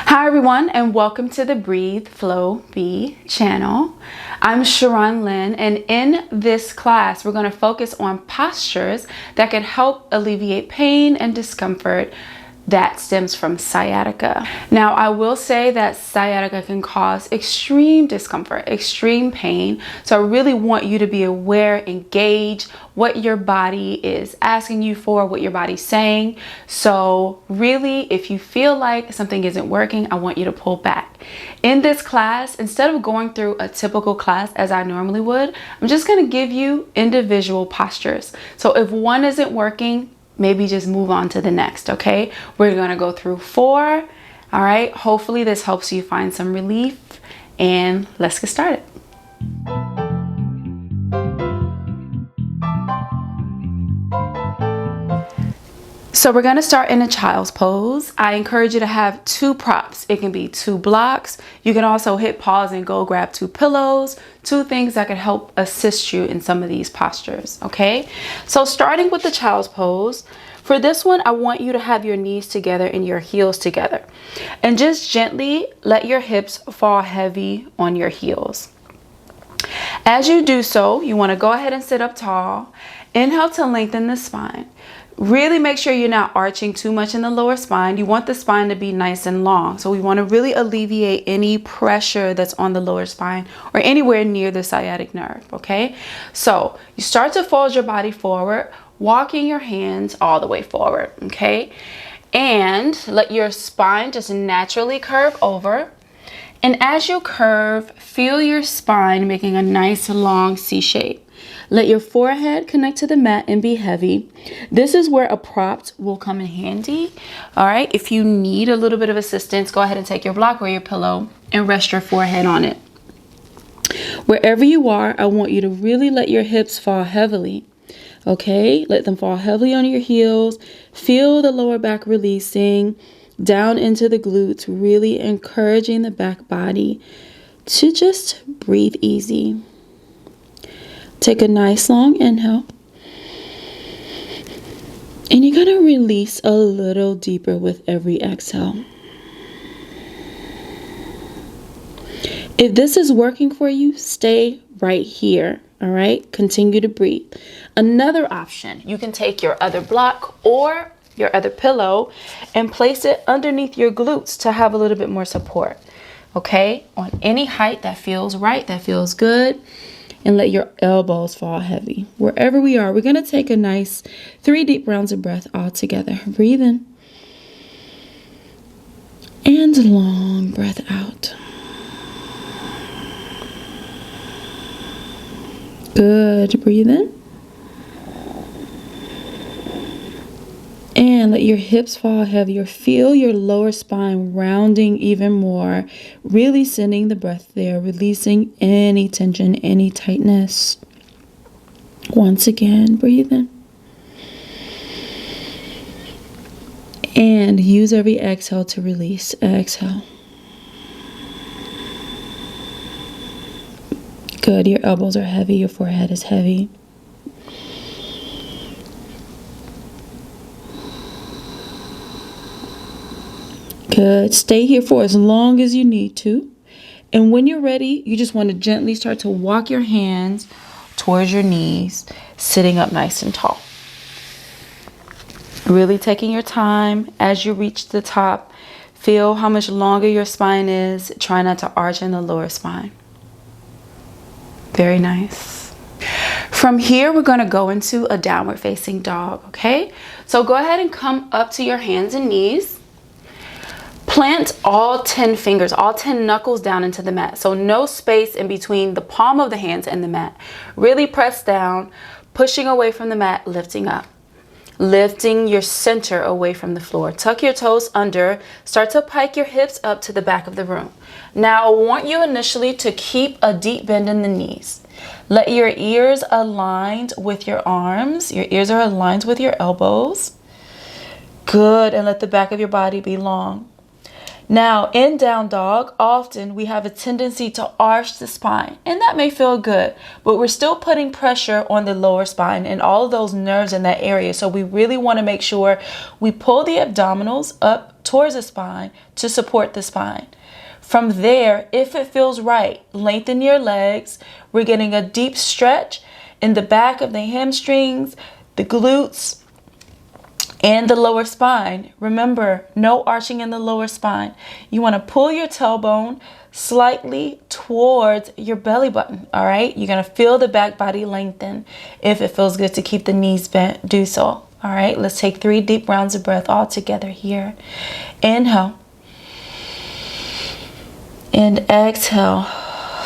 Hi everyone, and welcome to the Breathe, Flow, Be channel. I'm Sharron Lynn, and in this class we're going to focus on postures that can help alleviate pain and discomfort that stems from sciatica. Now, I will say that sciatica can cause extreme discomfort, extreme pain. So I really want you to be aware, engage what your body is asking you for, what your body's saying. So really, if you feel like something isn't working, I want you to pull back. In this class, instead of going through a typical class as I normally would, I'm just going to give you individual postures. So if one isn't working, maybe just move on to the next, okay? We're gonna go through 4, all right? Hopefully this helps you find some relief, and let's get started. So we're gonna start in a child's pose. I encourage you to have 2 props. It can be 2 blocks. You can also hit pause and go grab 2 pillows, 2 things that can help assist you in some of these postures, okay? So starting with the child's pose, for this one, I want you to have your knees together and your heels together. And just gently let your hips fall heavy on your heels. As you do so, you wanna go ahead and sit up tall. Inhale to lengthen the spine. Really make sure you're not arching too much in the lower spine. You want the spine to be nice and long. So we want to really alleviate any pressure that's on the lower spine or anywhere near the sciatic nerve, okay? So you start to fold your body forward, walking your hands all the way forward, okay? And let your spine just naturally curve over. And as you curve, feel your spine making a nice long C shape. Let your forehead connect to the mat and be heavy. This is where a prop will come in handy. All right, if you need a little bit of assistance, go ahead and take your block or your pillow and rest your forehead on it. Wherever you are, I want you to really let your hips fall heavily. Okay, let them fall heavily on your heels. Feel the lower back releasing down into the glutes, really encouraging the back body to just breathe easy. Take a nice long inhale. And you're going to release a little deeper with every exhale. If this is working for you, stay right here. All right, continue to breathe. Another option, you can take your other block or your other pillow and place it underneath your glutes to have a little bit more support. Okay, on any height that feels right, that feels good. And let your elbows fall heavy. Wherever we are, we're going to take a nice 3 deep rounds of breath all together. Breathe in. And long breath out. Good. Breathe in. And let your hips fall heavier. Feel your lower spine rounding even more. Really sending the breath there. Releasing any tension, any tightness. Once again, breathe in. And use every exhale to release. Exhale. Good. Your elbows are heavy. Your forehead is heavy. Good. Stay here for as long as you need to. And when you're ready, you just want to gently start to walk your hands towards your knees, sitting up nice and tall. Really taking your time as you reach the top. Feel how much longer your spine is. Try not to arch in the lower spine. Very nice. From here, we're going to go into a downward facing dog, okay? So go ahead and come up to your hands and knees. Plant all 10 fingers, all 10 knuckles down into the mat. So no space in between the palm of the hands and the mat. Really press down, pushing away from the mat, lifting up. Lifting your center away from the floor. Tuck your toes under. Start to pike your hips up to the back of the room. Now, I want you initially to keep a deep bend in the knees. Let your ears aligned with your arms. Your ears are aligned with your elbows. Good, and let the back of your body be long. Now, in down dog, often we have a tendency to arch the spine, and that may feel good, but we're still putting pressure on the lower spine and all of those nerves in that area. So we really want to make sure we pull the abdominals up towards the spine to support the spine. From there, if it feels right, lengthen your legs. We're getting a deep stretch in the back of the hamstrings, the glutes, and the lower spine. Remember, no arching in the lower spine. You want to pull your tailbone slightly towards your belly button, all right? You're going to feel the back body lengthen. If it feels good to keep the knees bent, do so, all right? Let's take 3 deep rounds of breath all together here. Inhale. And exhale.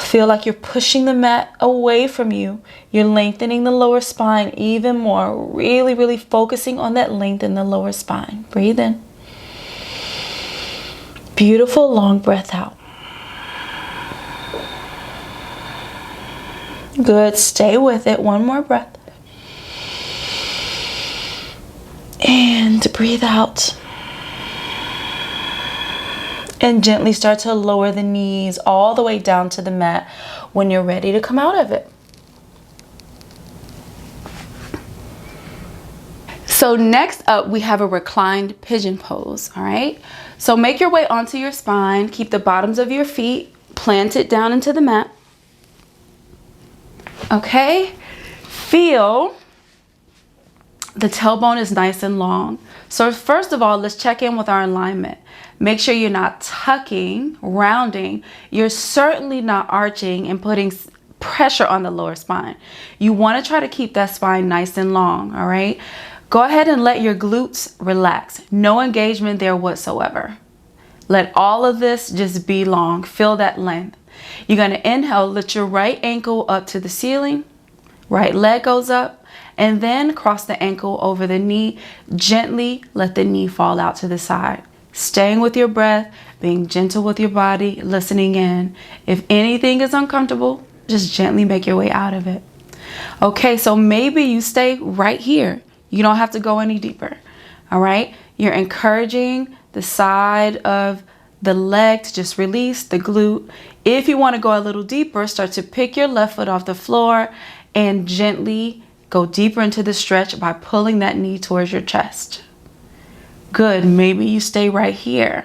Feel like you're pushing the mat away from you. You're lengthening the lower spine even more. Really, really focusing on that length in the lower spine. Breathe in. Beautiful long breath out. Good. Stay with it. One more breath. And breathe out. And gently start to lower the knees all the way down to the mat when you're ready to come out of it. So next up, we have a reclined pigeon pose, all right? So make your way onto your spine. Keep the bottoms of your feet planted down into the mat. Okay? Feel the tailbone is nice and long. So first of all, let's check in with our alignment. Make sure you're not tucking, rounding. You're certainly not arching and putting pressure on the lower spine. You want to try to keep that spine nice and long, all right? Go ahead and let your glutes relax. No engagement there whatsoever. Let all of this just be long. Feel that length. You're going to inhale, lift your right ankle up to the ceiling. Right leg goes up. And then cross the ankle over the knee. Gently let the knee fall out to the side. Staying with your breath, being gentle with your body, listening in. If anything is uncomfortable, just gently make your way out of it. Okay, so maybe you stay right here. You don't have to go any deeper. All right, you're encouraging the side of the leg to just release the glute. If you want to go a little deeper, start to pick your left foot off the floor and gently go deeper into the stretch by pulling that knee towards your chest. Good. Maybe you stay right here.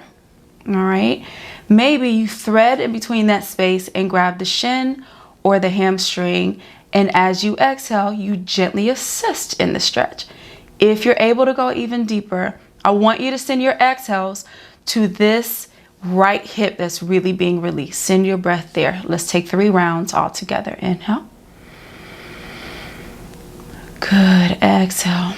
All right. Maybe you thread in between that space and grab the shin or the hamstring. And as you exhale, you gently assist in the stretch. If you're able to go even deeper, I want you to send your exhales to this right hip that's really being released. Send your breath there. Let's take 3 rounds all together. Inhale. Good. Exhale.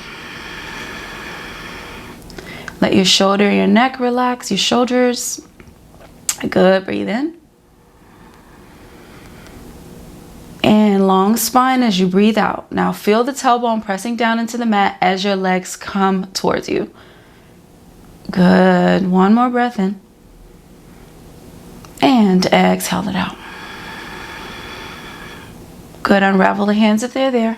Let your shoulder and your neck relax, your shoulders. Good. Breathe in. And long spine as you breathe out. Now feel the tailbone pressing down into the mat as your legs come towards you. Good. One more breath in. And exhale it out. Good. Unravel the hands if they're there.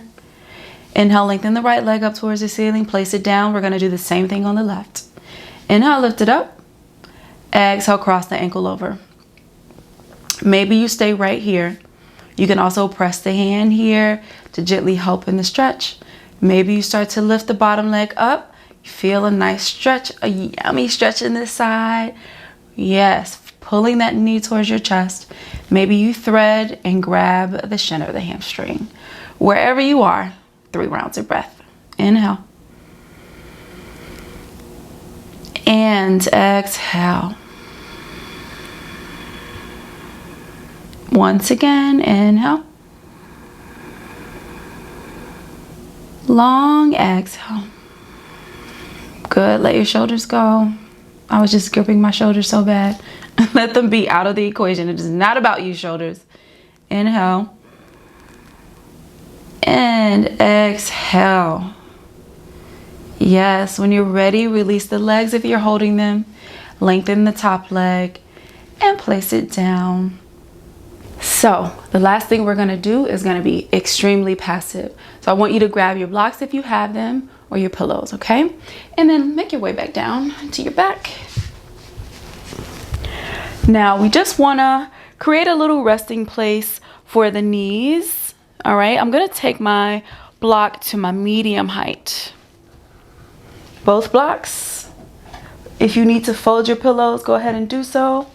Inhale, lengthen the right leg up towards the ceiling. Place it down. We're going to do the same thing on the left. Inhale, lift it up. Exhale, cross the ankle over. Maybe you stay right here. You can also press the hand here to gently help in the stretch. Maybe you start to lift the bottom leg up. You feel a nice stretch, a yummy stretch in this side. Yes, pulling that knee towards your chest. Maybe you thread and grab the shin or the hamstring. Wherever you are, 3 rounds of breath. Inhale. And exhale. Once again, inhale. Long exhale. Good. Let your shoulders go. I was just gripping my shoulders so bad. Let them be out of the equation. It is not about you, shoulders. Inhale. And exhale. Yes, when you're ready, release the legs if you're holding them. Lengthen the top leg and place it down. So the last thing we're going to do is going to be extremely passive. So I want you to grab your blocks if you have them or your pillows, okay? And then make your way back down to your back. Now we just want to create a little resting place for the knees. All right, I'm going to take my block to my medium height. Both blocks If you need to fold your pillows, go ahead and do so.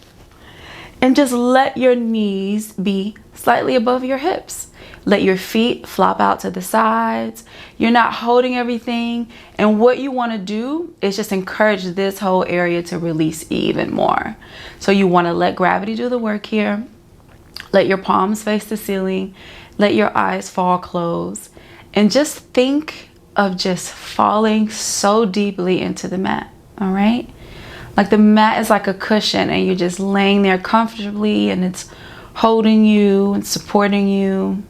And just let your knees be slightly above your hips. Let your feet flop out to the sides. You're not holding everything. And what you want to do is just encourage this whole area to release even more. So you want to let gravity do the work here. Let your palms face the ceiling. Let your eyes fall closed. And just think of just falling so deeply into the mat. All right? Like the mat is like a cushion and you're just laying there comfortably and it's holding you and supporting you.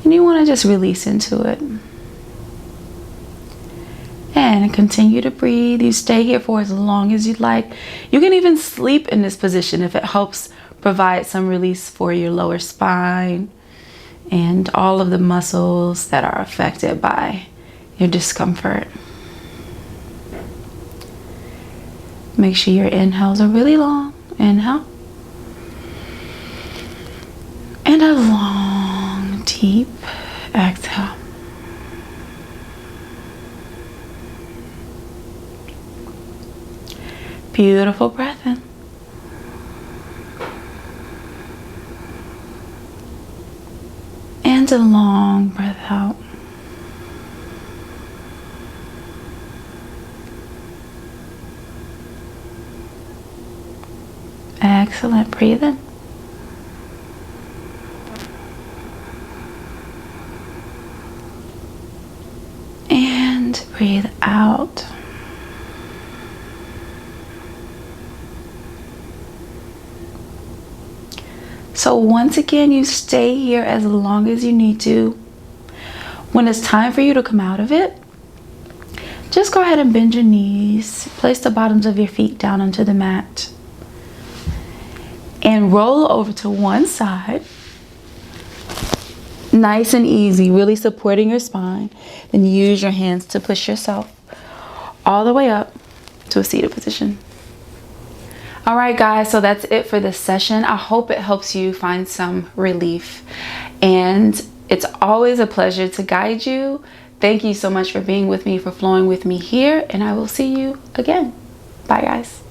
And you want to just release into it. And continue to breathe. You stay here for as long as you'd like. You can even sleep in this position if it helps provide some release for your lower spine and all of the muscles that are affected by your discomfort. Make sure your inhales are really long. Inhale. And a long, deep exhale. Beautiful breath in. And a long breath out. Excellent. Breathe in. And breathe out. So once again, you stay here as long as you need to. When it's time for you to come out of it, just go ahead and bend your knees. Place the bottoms of your feet down onto the mat. And roll over to one side. Nice and easy, really supporting your spine. Then use your hands to push yourself all the way up to a seated position. All right, guys, so that's it for this session. I hope it helps you find some relief. And it's always a pleasure to guide you. Thank you so much for being with me, for flowing with me here, and I will see you again. Bye, guys.